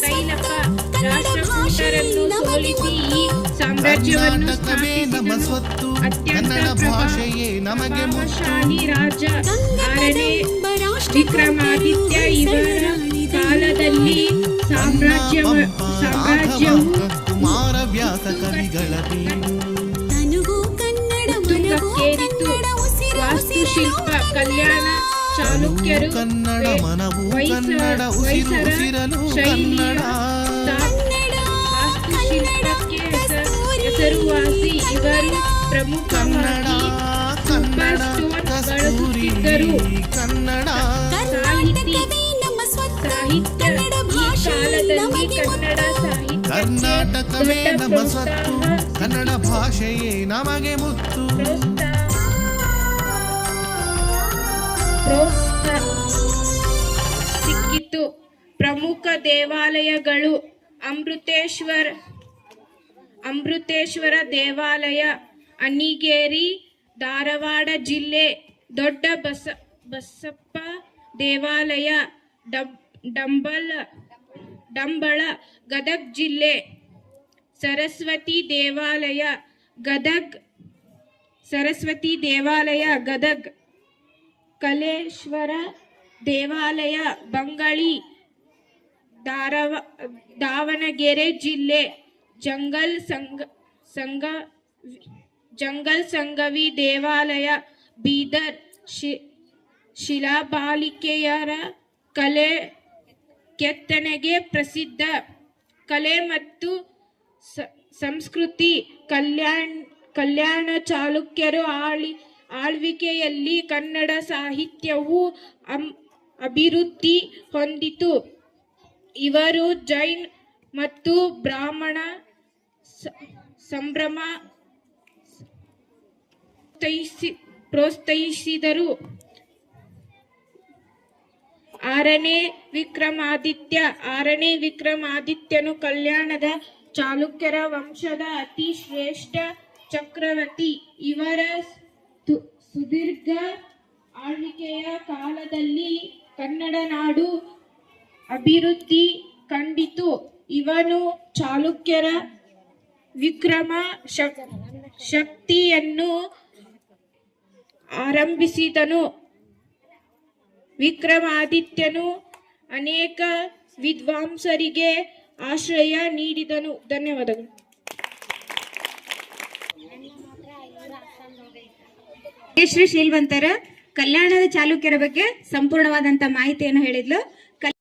ತೈಲಪ ರಾಷ್ಟ್ರಕೂಟರನ್ನು ಸೋಲಿಸಿ ಈ ಸಾಮ್ರಾಜ್ಯವನ್ನು ಸ್ಥಾಪಿಸಿದನು. ಅತ್ಯಂತ ಪ್ರಭಾವಶಾಲಿ ರಾಜ 6ನೇ ವಿಕ್ರಮಾದಿತ್ಯ. ಇವರ ಕಾಲದಲ್ಲಿ ಸಾಮ್ರಾಜ್ಯವು ಉತ್ತುಂಗಕ್ಕೇರಿತು. ವಾಸ್ತುಶಿಲ್ಪ ಕಲ್ಯಾಣ ಚಾಲುಕ್ಯರು ಹೊಯ್ಸಳ ಶೈಲಿಯ ವಾಸ್ತುಶಿಲ್ಪಕ್ಕೆ ಹೆಸರುವಾಸಿ. ಇವರು ಪ್ರಮುಖವಾಗಿ ಸೂಪರ್ ಸ್ಟೋನ್ ಬಳಸುತ್ತಿದ್ದರು. ಸಾಹಿತ್ಯ ಈ ಕಾಲದಲ್ಲಿ ಕನ್ನಡ ಕರ್ನಾಟಕವೇ ನಮ್ಮ ಸ್ವತ್ತು, ಕನ್ನಡ ಭಾಷೆಯೇ ನಮಗೆ ಮುತ್ತು. ಸಿಕ್ಕಿತು. ಪ್ರಮುಖ ದೇವಾಲಯಗಳು ಅಮೃತೇಶ್ವರ ದೇವಾಲಯ, ಅಣ್ಣಿಗೇರಿ, ಧಾರವಾಡ ಜಿಲ್ಲೆ. ದೊಡ್ಡ ಬಸಪ್ಪ ದೇವಾಲಯ, ಡಂಬಳ, ಗದಗ ಜಿಲ್ಲೆ. ಸರಸ್ವತಿ ದೇವಾಲಯ ಗದಗ. ಕಲೇಶ್ವರ ದೇವಾಲಯ, ಬಂಗಳಿ, ದಾವಣಗೆರೆ ಜಿಲ್ಲೆ. ಜಂಗಲ್ ಸಂಗವಿ ದೇವಾಲಯ, ಬೀದರ್. ಶಿಲಾಬಾಲಿಕೆಯರ ಕಲೆ ಕೆತ್ತನೆಗೆ ಪ್ರಸಿದ್ಧ. ಕಲೆ ಮತ್ತು ಸಂಸ್ಕೃತಿ ಕಲ್ಯಾಣ ಚಾಲುಕ್ಯರು ಆಳ್ವಿಕೆಯಲ್ಲಿ ಕನ್ನಡ ಸಾಹಿತ್ಯವು ಅಭಿವೃದ್ಧಿ ಹೊಂದಿತು. ಇವರು ಜೈನ ಮತ್ತು ಬ್ರಾಹ್ಮಣ ಸಂಭ್ರಮ ಪ್ರೋತ್ಸಾಹಿಸಿದರು. 6ನೇ ವಿಕ್ರಮಾದಿತ್ಯನು ಕಲ್ಯಾಣದ ಚಾಲುಕ್ಯರ ವಂಶದ ಅತಿ ಶ್ರೇಷ್ಠ ಚಕ್ರವರ್ತಿ. ಇವರ ಸುದೀರ್ಘ ಆಳ್ವಿಕೆಯ ಕಾಲದಲ್ಲಿ ಕನ್ನಡ ನಾಡು ಅಭಿವೃದ್ಧಿ ಕಂಡಿತು. ಇವನು ಚಾಲುಕ್ಯರ ವಿಕ್ರಮ ಶಕ್ತಿಯನ್ನು ಆರಂಭಿಸಿದನು. ವಿಕ್ರಮಾದಿತ್ಯನು ಅನೇಕ ವಿದ್ವಾಂಸರಿಗೆ ಆಶ್ರಯ ನೀಡಿದನು. ಧನ್ಯವಾದಗಳು. ಶ್ರೀ ಶೀಲ್ವಂತರ ಕಲ್ಯಾಣದ ಚಾಲುಕ್ಯರ ಬಗ್ಗೆ ಸಂಪೂರ್ಣವಾದಂತ ಮಾಹಿತಿಯನ್ನು ಹೇಳಿದ್ಲು.